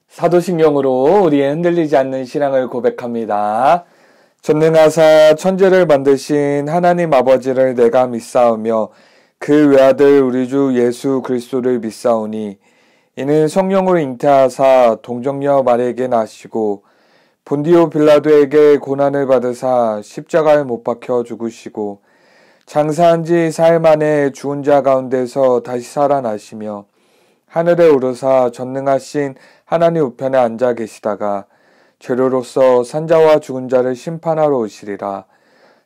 사도신경으로 우리의 흔들리지 않는 신앙을 고백합니다. 전능하사 천지를 만드신 하나님 아버지를 내가 믿사오며 그 외아들 우리 주 예수 그리스도를 믿사오니 이는 성령으로 잉태하사 동정녀 마리에게 나시고 본디오 빌라도에게 고난을 받으사 십자가에 못 박혀 죽으시고 장사한 지 사흘 만에 죽은 자 가운데서 다시 살아나시며 하늘에 오르사 전능하신 하나님 우편에 앉아 계시다가 죄로로서 산자와 죽은 자를 심판하러 오시리라.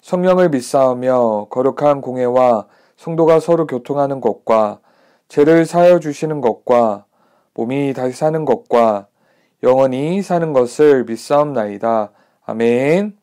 성령을 믿사오며 거룩한 공회와 성도가 서로 교통하는 것과 죄를 사하여 주시는 것과 몸이 다시 사는 것과 영원히 사는 것을 믿사옵나이다. 아멘.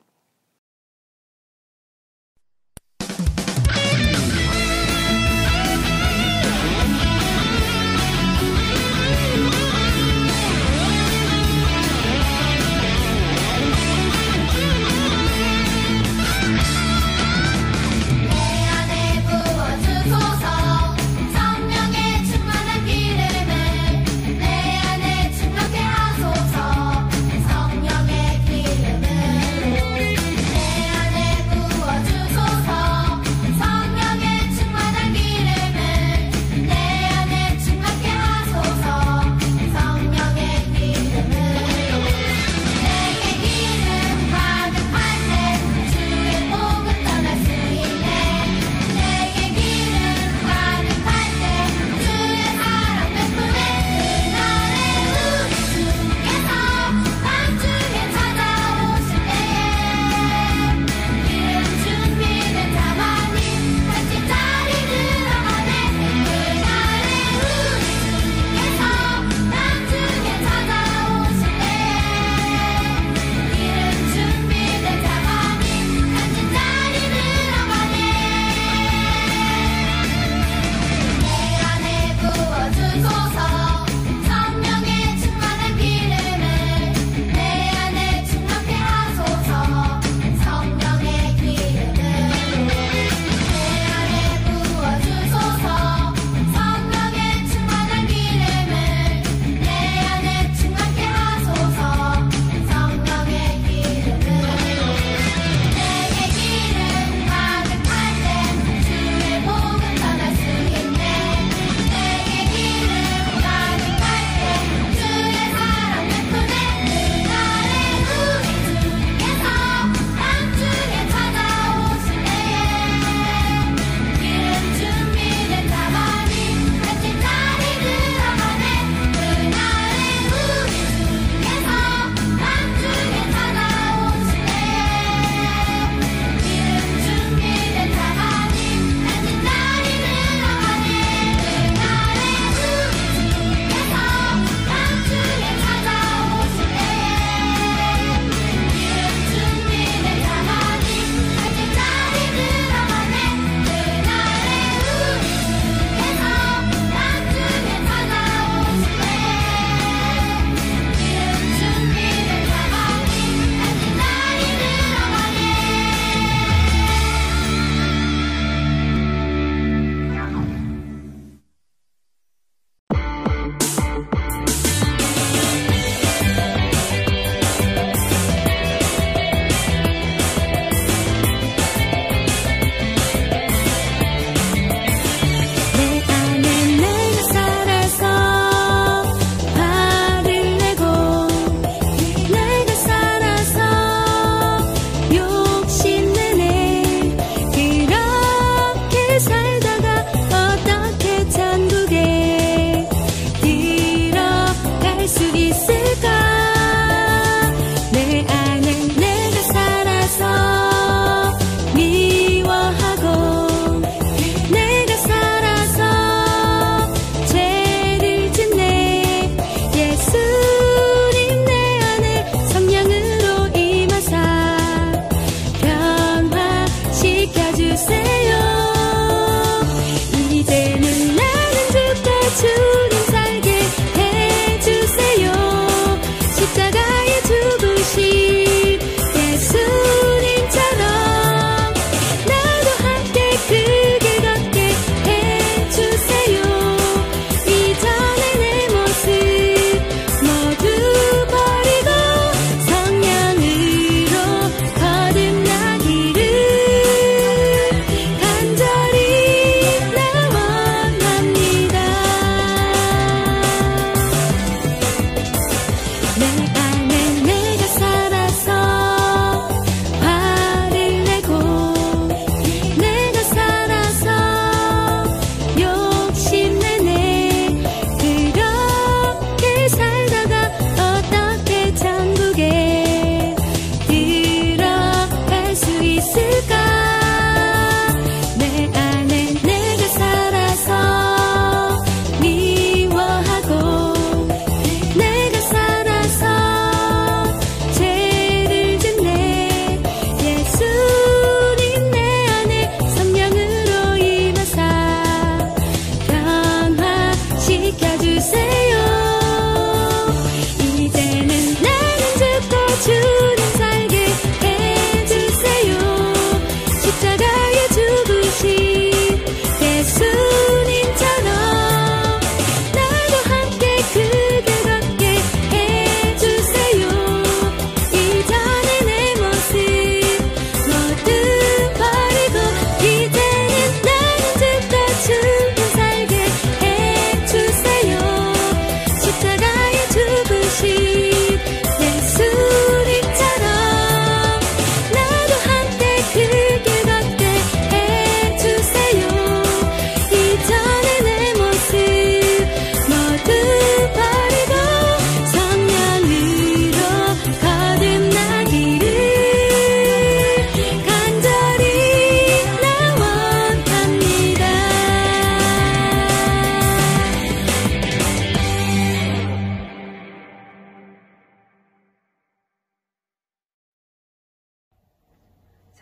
내 안에 충만케 하소서. 성령의 기름으로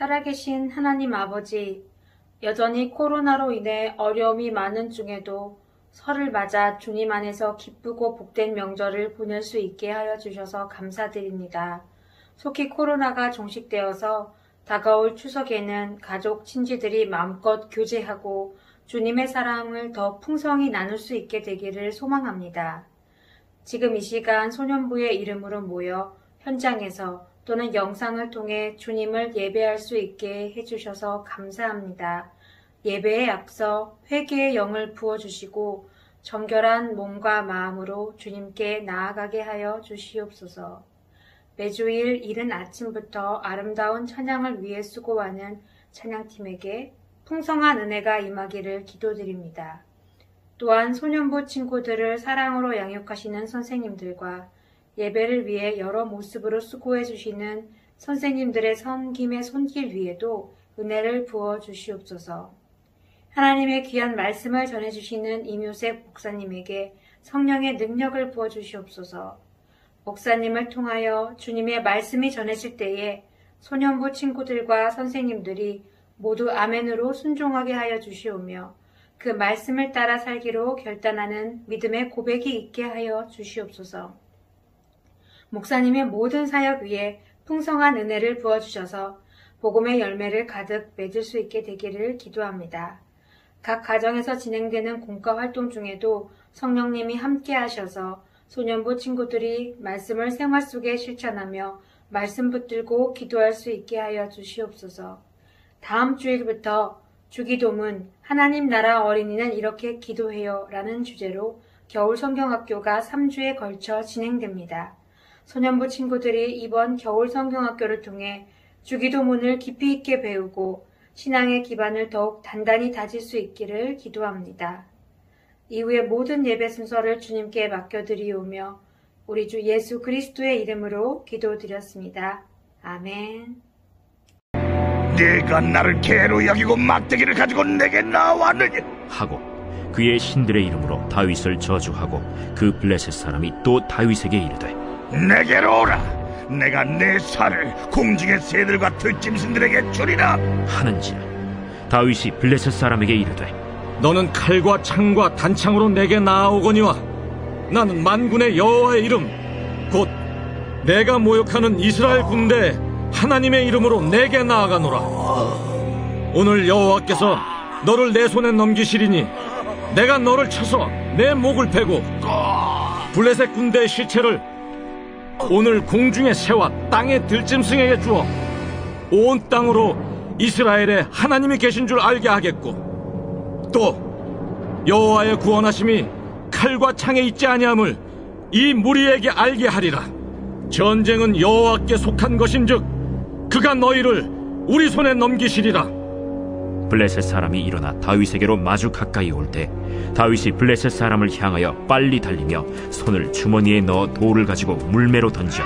살아계신 하나님 아버지, 여전히 코로나로 인해 어려움이 많은 중에도 설을 맞아 주님 안에서 기쁘고 복된 명절을 보낼 수 있게 하여 주셔서 감사드립니다. 속히 코로나가 종식되어서 다가올 추석에는 가족, 친지들이 마음껏 교제하고 주님의 사랑을 더 풍성히 나눌 수 있게 되기를 소망합니다. 지금 이 시간 소년부의 이름으로 모여 현장에서 또는 영상을 통해 주님을 예배할 수 있게 해주셔서 감사합니다. 예배에 앞서 회개의 영을 부어주시고 정결한 몸과 마음으로 주님께 나아가게 하여 주시옵소서. 매주일 이른 아침부터 아름다운 찬양을 위해 수고하는 찬양팀에게 풍성한 은혜가 임하기를 기도드립니다. 또한 소년부 친구들을 사랑으로 양육하시는 선생님들과 예배를 위해 여러 모습으로 수고해 주시는 선생님들의 섬김의 손길 위에도 은혜를 부어 주시옵소서. 하나님의 귀한 말씀을 전해주시는 임효색 목사님에게 성령의 능력을 부어 주시옵소서. 목사님을 통하여 주님의 말씀이 전해질 때에 소년부 친구들과 선생님들이 모두 아멘으로 순종하게 하여 주시오며 그 말씀을 따라 살기로 결단하는 믿음의 고백이 있게 하여 주시옵소서. 목사님의 모든 사역 위에 풍성한 은혜를 부어주셔서 복음의 열매를 가득 맺을 수 있게 되기를 기도합니다. 각 가정에서 진행되는 공과 활동 중에도 성령님이 함께 하셔서 소년부 친구들이 말씀을 생활 속에 실천하며 말씀 붙들고 기도할 수 있게 하여 주시옵소서. 다음 주일부터 주기도문 하나님 나라 어린이는 이렇게 기도해요 라는 주제로 겨울 성경학교가 3주에 걸쳐 진행됩니다. 소년부 친구들이 이번 겨울 성경학교를 통해 주기도문을 깊이 있게 배우고 신앙의 기반을 더욱 단단히 다질 수 있기를 기도합니다. 이후에 모든 예배 순서를 주님께 맡겨드리오며 우리 주 예수 그리스도의 이름으로 기도드렸습니다. 아멘. 네가 나를 개로 여기고 막대기를 가지고 내게 나왔느냐 하고 그의 신들의 이름으로 다윗을 저주하고 그 블레셋 사람이 또 다윗에게 이르되 내게로 오라. 내가 내 살을 공중의 새들과 들짐승들에게 주리라 하는지라. 다윗이 블레셋 사람에게 이르되 너는 칼과 창과 단창으로 내게 나아오거니와 나는 만군의 여호와의 이름 곧 내가 모욕하는 이스라엘 군대 하나님의 이름으로 내게 나아가노라. 오늘 여호와께서 너를 내 손에 넘기시리니 내가 너를 쳐서 내 목을 베고 블레셋 군대의 시체를 오늘 공중의 새와 땅의 들짐승에게 주어 온 땅으로 이스라엘에 하나님이 계신 줄 알게 하겠고 또 여호와의 구원하심이 칼과 창에 있지 아니함을 이 무리에게 알게 하리라. 전쟁은 여호와께 속한 것인즉 그가 너희를 우리 손에 넘기시리라. 블레셋 사람이 일어나 다윗에게로 마주 가까이 올 때 다윗이 블레셋 사람을 향하여 빨리 달리며 손을 주머니에 넣어 돌을 가지고 물매로 던져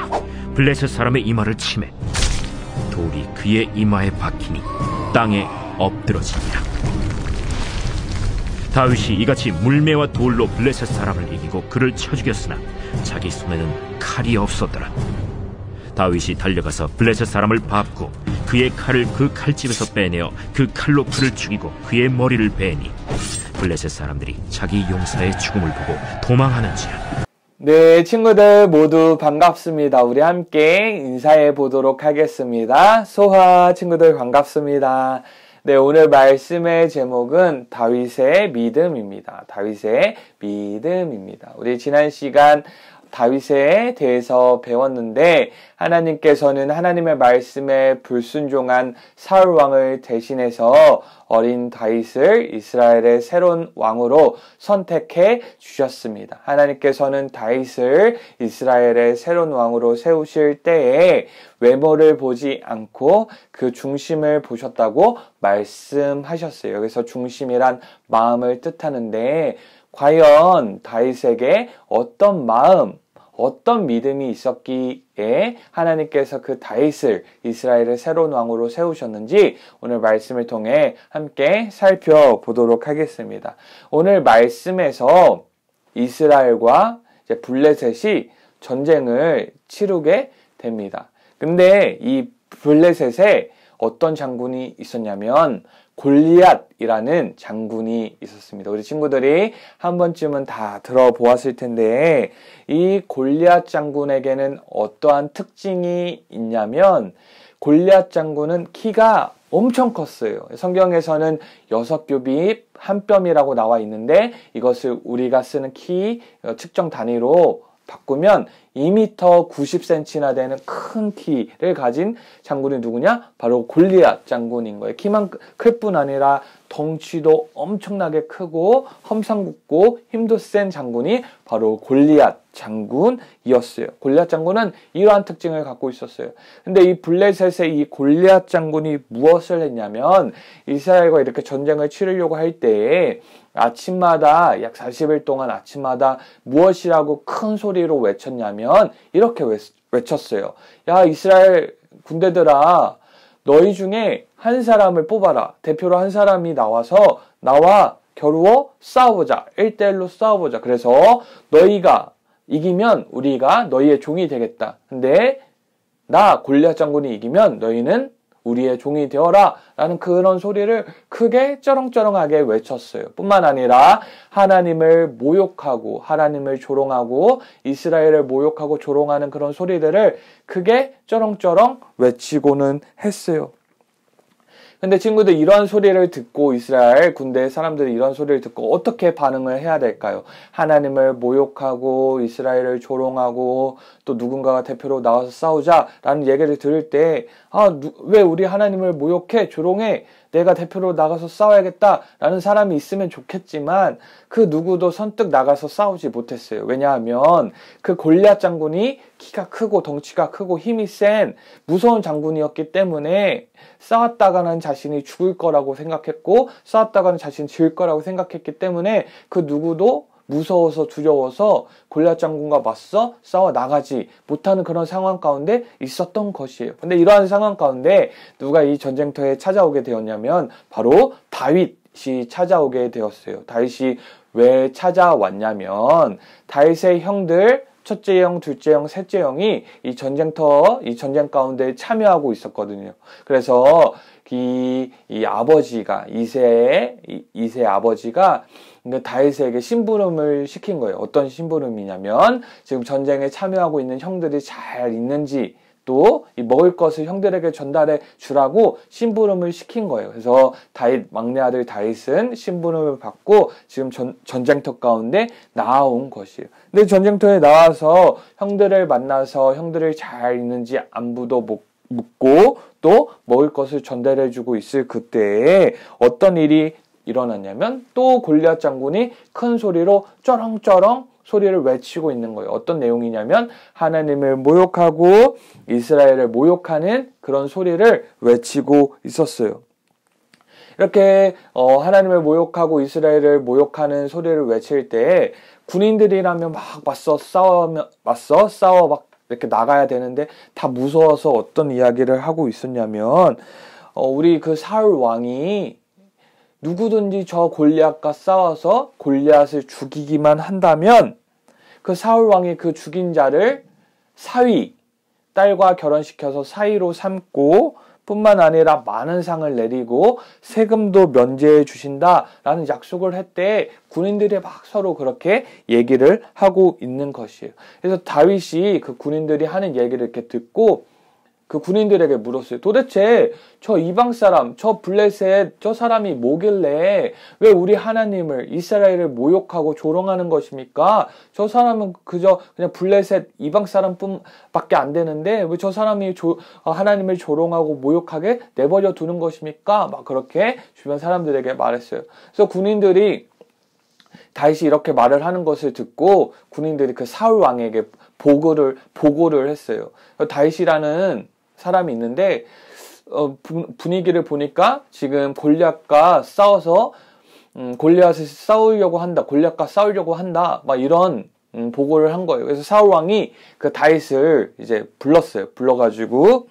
블레셋 사람의 이마를 치매 돌이 그의 이마에 박히니 땅에 엎드러지니라. 다윗이 이같이 물매와 돌로 블레셋 사람을 이기고 그를 쳐 죽였으나 자기 손에는 칼이 없었더라. 다윗이 달려가서 블레셋 사람을 밟고 그의 칼을 그 칼집에서 빼내어 그 칼로 그를 죽이고 그의 머리를 베니 블레셋 사람들이 자기 용사의 죽음을 보고 도망하는지라. 네, 친구들 모두 반갑습니다. 우리 함께 인사해 보도록 하겠습니다. 소화 친구들 반갑습니다. 네, 오늘 말씀의 제목은 다윗의 믿음입니다. 다윗의 믿음입니다. 우리 지난 시간 다윗에 대해서 배웠는데 하나님께서는 하나님의 말씀에 불순종한 사울 왕을 대신해서 어린 다윗을 이스라엘의 새로운 왕으로 선택해 주셨습니다. 하나님께서는 다윗을 이스라엘의 새로운 왕으로 세우실 때에 외모를 보지 않고 그 중심을 보셨다고 말씀하셨어요. 여기서 중심이란 마음을 뜻하는데 과연 다윗에게 어떤 마음, 어떤 믿음이 있었기에 하나님께서 그 다윗을 이스라엘의 새로운 왕으로 세우셨는지 오늘 말씀을 통해 함께 살펴보도록 하겠습니다. 오늘 말씀에서 이스라엘과 이제 블레셋이 전쟁을 치르게 됩니다. 근데 이 블레셋에 어떤 장군이 있었냐면 골리앗이라는 장군이 있었습니다. 우리 친구들이 한 번쯤은 다 들어보았을 텐데 이 골리앗 장군에게는 어떠한 특징이 있냐면 골리앗 장군은 키가 엄청 컸어요. 성경에서는 6규빗 1뼘이라고 나와 있는데 이것을 우리가 쓰는 키 측정 단위로 바꾸면 2m 90cm나 되는 큰 키를 가진 장군이 누구냐? 바로 골리앗 장군인 거예요. 키만 클 뿐 아니라 덩치도 엄청나게 크고 험상궂고 힘도 센 장군이 바로 골리앗 장군이었어요. 골리앗 장군은 이러한 특징을 갖고 있었어요. 근데 이 블레셋의 이 골리앗 장군이 무엇을 했냐면 이스라엘과 이렇게 전쟁을 치르려고 할 때에 아침마다 약 40일 동안 아침마다 무엇이라고 큰 소리로 외쳤냐면 이렇게 외쳤어요. 야, 이스라엘 군대들아, 너희 중에 한 사람을 뽑아라. 대표로 한 사람이 나와서 나와 겨루어 싸워보자. 1대1로 싸워보자. 그래서 너희가 이기면 우리가 너희의 종이 되겠다. 근데 나 골리앗 장군이 이기면 너희는 우리의 종이 되어라 라는 그런 소리를 크게 쩌렁쩌렁하게 외쳤어요. 뿐만 아니라 하나님을 모욕하고 하나님을 조롱하고 이스라엘을 모욕하고 조롱하는 그런 소리들을 크게 쩌렁쩌렁 외치고는 했어요. 근데 친구들 이런 소리를 듣고 이스라엘 군대 사람들이 이런 소리를 듣고 어떻게 반응을 해야 될까요? 하나님을 모욕하고 이스라엘을 조롱하고 또 누군가가 대표로 나와서 싸우자라는 얘기를 들을 때 왜 우리 하나님을 모욕해 조롱해 내가 대표로 나가서 싸워야겠다라는 사람이 있으면 좋겠지만 그 누구도 선뜻 나가서 싸우지 못했어요. 왜냐하면 그 골리앗 장군이 키가 크고 덩치가 크고 힘이 센 무서운 장군이었기 때문에 싸웠다가는 자신이 죽을 거라고 생각했고 싸웠다가는 자신이 질 거라고 생각했기 때문에 그 누구도 무서워서 두려워서 골리앗 장군과 맞서 싸워 나가지 못하는 그런 상황 가운데 있었던 것이에요. 근데 이러한 상황 가운데 누가 이 전쟁터에 찾아오게 되었냐면 바로 다윗이 찾아오게 되었어요. 다윗이 왜 찾아왔냐면 다윗의 형들 첫째 형, 둘째 형, 셋째 형이 이 전쟁 가운데 참여하고 있었거든요. 그래서 이 아버지가 이세의 아버지가 다윗에게 심부름을 시킨 거예요. 어떤 심부름이냐면 지금 전쟁에 참여하고 있는 형들이 잘 있는지 또 이 먹을 것을 형들에게 전달해 주라고 심부름을 시킨 거예요. 그래서 막내 아들 다윗은 심부름을 받고 지금 전쟁터 가운데 나아온 것이에요. 근데 전쟁터에 나와서 형들을 만나서 형들이 잘 있는지 안부도 묻고 또 먹을 것을 전달해주고 있을 그때에 어떤 일이 일어났냐면 또 골리앗 장군이 큰 소리로 쩌렁쩌렁 소리를 외치고 있는 거예요. 어떤 내용이냐면 하나님을 모욕하고 이스라엘을 모욕하는 그런 소리를 외치고 있었어요. 이렇게 하나님을 모욕하고 이스라엘을 모욕하는 소리를 외칠 때 군인들이라면 막 맞서 싸워 이렇게 나가야 되는데 다 무서워서 어떤 이야기를 하고 있었냐면 우리 그 사울 왕이 누구든지 저 골리앗과 싸워서 골리앗을 죽이기만 한다면 그 사울 왕이 그 죽인 자를 사위, 딸과 결혼시켜서 사위로 삼고 뿐만 아니라 많은 상을 내리고 세금도 면제해 주신다라는 약속을 했대. 군인들이 막 서로 그렇게 얘기를 하고 있는 것이에요. 그래서 다윗이 그 군인들이 하는 얘기를 이렇게 듣고 그 군인들에게 물었어요. 도대체 저 이방 사람, 저 블레셋, 저 사람이 뭐길래 왜 우리 하나님을 이스라엘을 모욕하고 조롱하는 것입니까? 저 사람은 그냥 블레셋 이방 사람뿐밖에 안 되는데 왜 저 사람이 하나님을 조롱하고 모욕하게 내버려 두는 것입니까? 막 그렇게 주변 사람들에게 말했어요. 그래서 군인들이 다윗이 이렇게 말을 하는 것을 듣고 군인들이 그 사울 왕에게 보고를 했어요. 다윗이라는 사람이 있는데 분위기를 보니까 지금 골리앗과 싸워서 골리앗을 골리앗과 싸우려고 한다. 막 이런 보고를 한 거예요. 그래서 사울 왕이 그 다윗을 이제 불렀어요. 불러가지고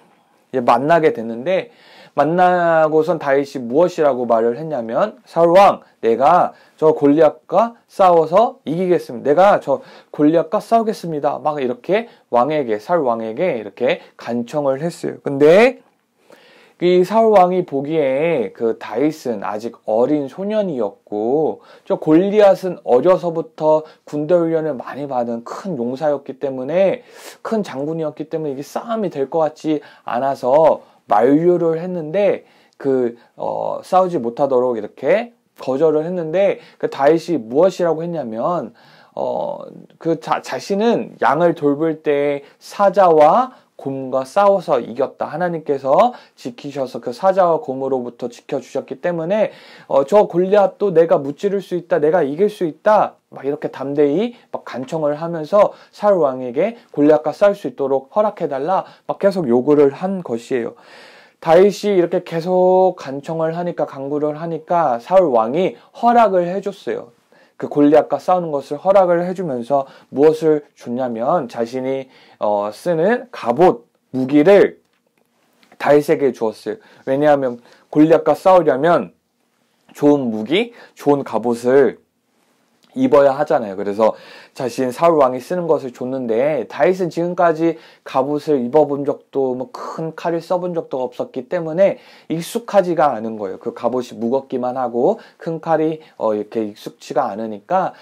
이제 만나게 됐는데 만나고선 다윗이 무엇이라고 말을 했냐면 사울 왕, 내가 저 골리앗과 싸워서 이기겠습니다. 내가 저 골리앗과 싸우겠습니다. 막 이렇게 사울 왕에게 이렇게 간청을 했어요. 근데 이 사울 왕이 보기에 그 다윗은 아직 어린 소년이었고, 저 골리앗은 어려서부터 군대 훈련을 많이 받은 큰 용사였기 때문에, 큰 장군이었기 때문에 이게 싸움이 될 것 같지 않아서 만류를 했는데, 싸우지 못하도록 이렇게 거절을 했는데, 그 다윗이 무엇이라고 했냐면, 자신은 양을 돌볼 때 사자와 곰과 싸워서 이겼다. 하나님께서 지키셔서 그 사자와 곰으로부터 지켜주셨기 때문에 저 골리앗도 내가 무찌를 수 있다. 내가 이길 수 있다. 막 이렇게 담대히 막 간청을 하면서 사울 왕에게 골리앗과 싸울 수 있도록 허락해달라. 막 계속 요구를 한 것이에요. 다윗이 이렇게 계속 간청을 하니까, 간구를 하니까 사울 왕이 허락을 해줬어요. 그 골리앗과 싸우는 것을 허락을 해주면서 무엇을 줬냐면 자신이 쓰는 갑옷, 무기를 다윗에게 주었어요. 왜냐하면 골리앗과 싸우려면 좋은 무기, 좋은 갑옷을 입어야 하잖아요. 그래서 자신 사울 왕이 쓰는 것을 줬는데, 다윗은 지금까지 갑옷을 입어본 적도, 뭐 큰 칼을 써본 적도 없었기 때문에 익숙하지가 않은 거예요. 그 갑옷이 무겁기만 하고 큰 칼이 이렇게 익숙치가 않으니까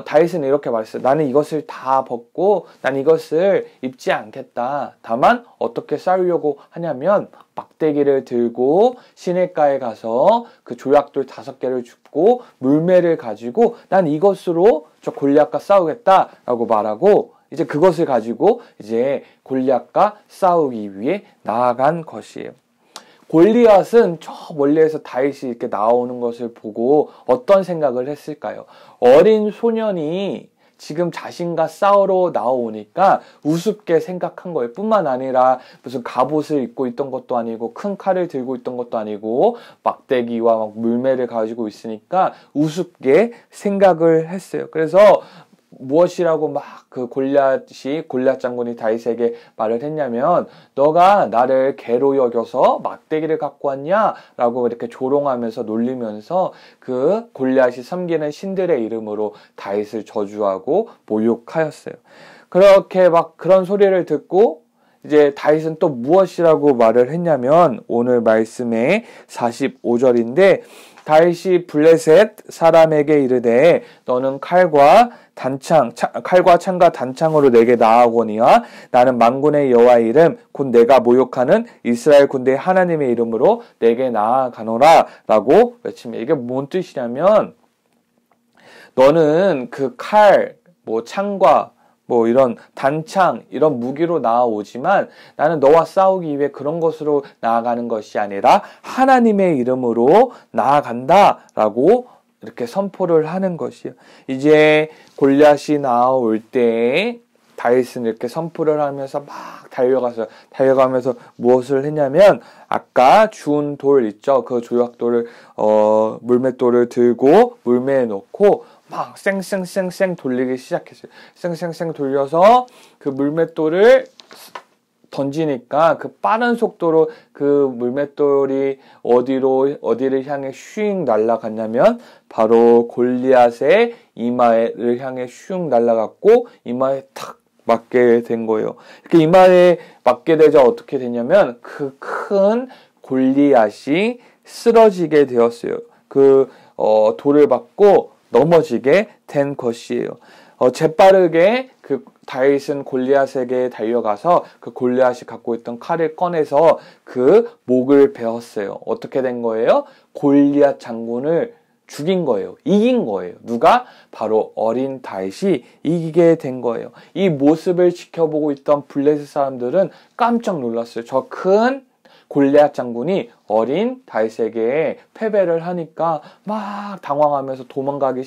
다윗은 이렇게 말했어요. 나는 이것을 다 벗고 난 이것을 입지 않겠다. 다만 어떻게 싸우려고 하냐면 막대기를 들고 시냇가에 가서 그 조약돌 5개를 줍고 물매를 가지고 난 이것으로 저 골리앗과 싸우겠다라고 말하고, 이제 그것을 가지고 이제 골리앗과 싸우기 위해 나아간 것이에요. 골리앗은 저 멀리에서 다윗이 이렇게 나오는 것을 보고 어떤 생각을 했을까요? 어린 소년이 지금 자신과 싸우러 나오니까 우습게 생각한 거예요. 뿐만 아니라 무슨 갑옷을 입고 있던 것도 아니고 큰 칼을 들고 있던 것도 아니고 막대기와 막 물매를 가지고 있으니까 우습게 생각을 했어요. 그래서 무엇이라고 막 그 골리앗 장군이 다윗에게 말을 했냐면, 너가 나를 개로 여겨서 막대기를 갖고 왔냐? 라고 이렇게 조롱하면서 놀리면서 그 골리앗이 섬기는 신들의 이름으로 다윗을 저주하고 모욕하였어요. 그렇게 막 그런 소리를 듣고 이제 다윗은 또 무엇이라고 말을 했냐면, 오늘 말씀의 45절인데, 다윗이 블레셋 사람에게 이르되 너는 칼과 창과 단창으로 내게 나아오거니와 나는 만군의 여호와의 이름 곧 내가 모욕하는 이스라엘 군대의 하나님의 이름으로 내게 나아가노라 라고 외칩니다. 이게 뭔 뜻이냐면, 너는 그 칼, 창과 이런 단창, 이런 무기로 나아오지만 나는 너와 싸우기 위해 그런 것으로 나아가는 것이 아니라 하나님의 이름으로 나아간다라고 이렇게 선포를 하는 것이에요. 이제 골리앗이 나올 때 다윗은 이렇게 선포를 하면서 막 달려가면서 무엇을 했냐면, 아까 주운 돌 있죠? 그 조약돌을, 물맷돌을 들고 물매에 넣고 막 쌩쌩쌩쌩 돌리기 시작했어요. 쌩쌩쌩 돌려서 그 물맷돌을 던지니까 그 빠른 속도로 그 물맷돌이 어디를 향해 슉 날아갔냐면 바로 골리앗의 이마를 향해 슉 날아갔고 이마에 탁 맞게 된 거예요. 이렇게 이마에 맞게 되자 어떻게 되냐면 그 큰 골리앗이 쓰러지게 되었어요. 돌을 받고 넘어지게 된 것이에요. 재빠르게 그 다윗은 골리앗에게 달려가서 그 골리앗이 갖고 있던 칼을 꺼내서 그 목을 베었어요. 어떻게 된 거예요? 골리앗 장군을 죽인 거예요. 이긴 거예요. 누가? 바로 어린 다윗이 이기게 된 거예요. 이 모습을 지켜보고 있던 블레셋 사람들은 깜짝 놀랐어요. 저 큰 골리앗 장군이 어린 다윗에게 패배를 하니까 막 당황하면서 도망가기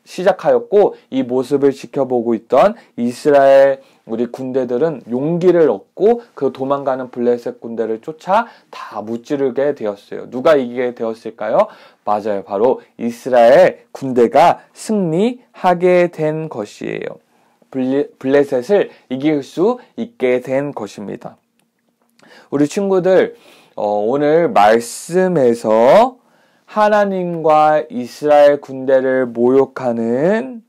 시작하였고, 이 모습을 지켜보고 있던 이스라엘 우리 군대들은 용기를 얻고 그 도망가는 블레셋 군대를 쫓아 다 무찌르게 되었어요. 누가 이기게 되었을까요? 맞아요. 바로 이스라엘 군대가 승리하게 된 것이에요. 블레셋을 이길 수 있게 된 것입니다. 우리 친구들, 오늘 말씀에서 하나님과 이스라엘 군대를 모욕하는,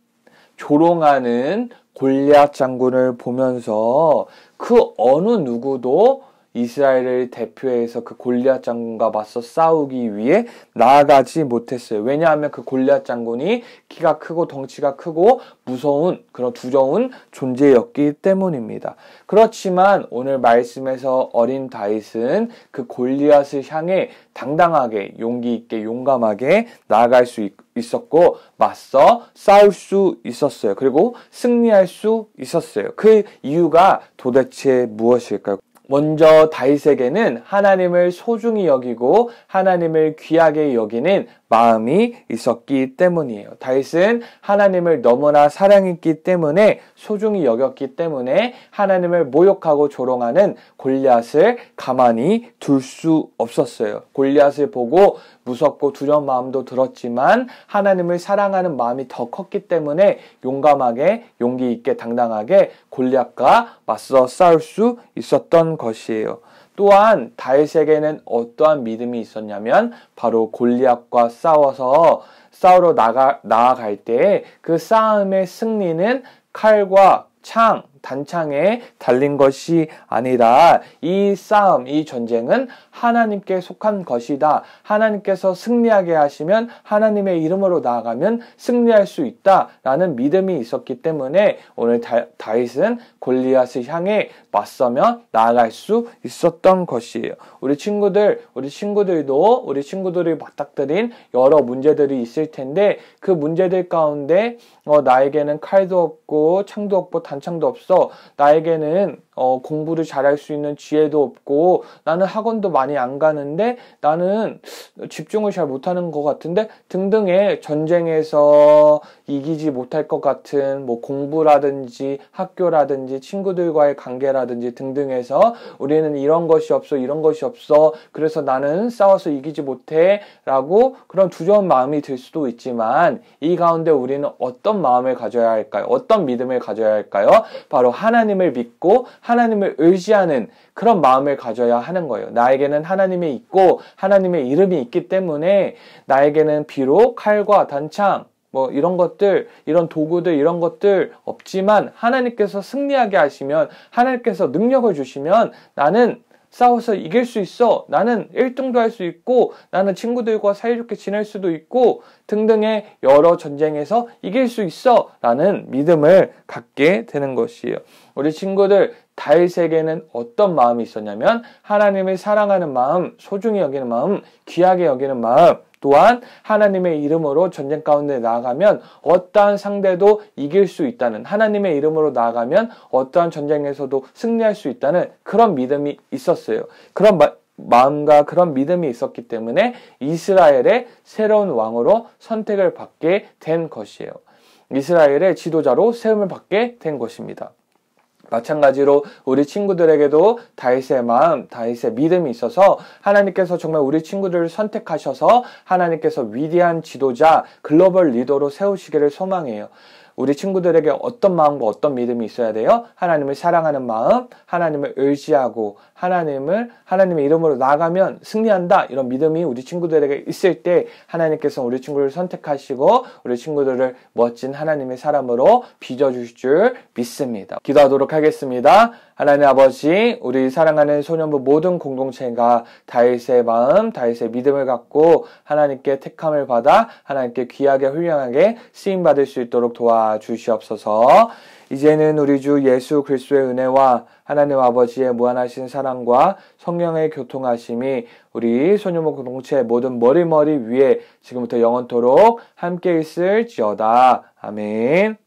조롱하는 골리앗 장군을 보면서 그 어느 누구도 이스라엘을 대표해서 그 골리앗 장군과 맞서 싸우기 위해 나아가지 못했어요. 왜냐하면 그 골리앗 장군이 키가 크고 덩치가 크고 무서운 그런 두려운 존재였기 때문입니다. 그렇지만 오늘 말씀에서 어린 다윗은 그 골리앗을 향해 당당하게 용기 있게 용감하게 나아갈 수 있었고 맞서 싸울 수 있었어요. 그리고 승리할 수 있었어요. 그 이유가 도대체 무엇일까요? 먼저 다윗에게는 하나님을 소중히 여기고 하나님을 귀하게 여기는 마음이 있었기 때문이에요. 다윗은 하나님을 너무나 사랑했기 때문에 소중히 여겼기 때문에 하나님을 모욕하고 조롱하는 골리앗을 가만히 둘 수 없었어요. 골리앗을 보고 무섭고 두려운 마음도 들었지만 하나님을 사랑하는 마음이 더 컸기 때문에 용감하게 용기 있게 당당하게 골리앗과 맞서 싸울 수 있었던 것이에요. 또한 다윗에게는 어떠한 믿음이 있었냐면 바로 골리앗과 싸우러 나아갈 때 그 싸움의 승리는 칼과 창, 단창에 달린 것이 아니라 이 싸움, 이 전쟁은 하나님께 속한 것이다. 하나님께서 승리하게 하시면 하나님의 이름으로 나아가면 승리할 수 있다라는 믿음이 있었기 때문에 오늘 다윗은 골리앗을 향해 맞서며 나아갈 수 있었던 것이에요. 우리 친구들이 맞닥뜨린 여러 문제들이 있을 텐데 그 문제들 가운데 나에게는 칼도 없고 창도 없고 단창도 없어. 나에게는 공부를 잘할 수 있는 지혜도 없고 나는 학원도 많이 안 가는데 나는 집중을 잘 못하는 것 같은데 등등의 전쟁에서 이기지 못할 것 같은 뭐 공부라든지 학교라든지 친구들과의 관계라든지 등등에서 우리는 이런 것이 없어 그래서 나는 싸워서 이기지 못해 라고 그런 두려운 마음이 들 수도 있지만 이 가운데 우리는 어떤 마음을 가져야 할까요? 어떤 믿음을 가져야 할까요? 바로 하나님을 믿고 하나님을 의지하는 그런 마음을 가져야 하는 거예요. 나에게는 하나님이 있고 하나님의 이름이 있기 때문에 나에게는 비록 칼과 단창 이런 것들, 이런 도구들, 이런 것들 없지만 하나님께서 승리하게 하시면 하나님께서 능력을 주시면 나는 싸워서 이길 수 있어. 나는 1등도 할 수 있고 나는 친구들과 사이좋게 지낼 수도 있고 등등의 여러 전쟁에서 이길 수 있어 라는 믿음을 갖게 되는 것이에요. 우리 친구들 다윗에게는 어떤 마음이 있었냐면 하나님을 사랑하는 마음, 소중히 여기는 마음, 귀하게 여기는 마음 또한 하나님의 이름으로 전쟁 가운데 나아가면 어떠한 상대도 이길 수 있다는 하나님의 이름으로 나아가면 어떠한 전쟁에서도 승리할 수 있다는 그런 믿음이 있었어요. 그런 마음과 그런 믿음이 있었기 때문에 이스라엘의 새로운 왕으로 선택을 받게 된 것이에요. 이스라엘의 지도자로 세움을 받게 된 것입니다. 마찬가지로 우리 친구들에게도 다윗의 마음, 다윗의 믿음이 있어서 하나님께서 정말 우리 친구들을 선택하셔서 하나님께서 위대한 지도자, 글로벌 리더로 세우시기를 소망해요. 우리 친구들에게 어떤 마음과 어떤 믿음이 있어야 돼요? 하나님을 사랑하는 마음, 하나님을 의지하고 하나님의 이름으로 나아가면 승리한다. 이런 믿음이 우리 친구들에게 있을 때 하나님께서 우리 친구를 선택하시고 우리 친구들을 멋진 하나님의 사람으로 빚어주실 줄 믿습니다. 기도하도록 하겠습니다. 하나님 아버지, 우리 사랑하는 소년부 모든 공동체가 다윗의 마음, 다윗의 믿음을 갖고 하나님께 택함을 받아 하나님께 귀하게 훌륭하게 쓰임받을 수 있도록 도와주시옵소서. 이제는 우리 주 예수 그리스도의 은혜와 하나님 아버지의 무한하신 사랑과 성령의 교통하심이 우리 소년부 공동체 모든 머리 위에 지금부터 영원토록 함께 있을지어다. 아멘.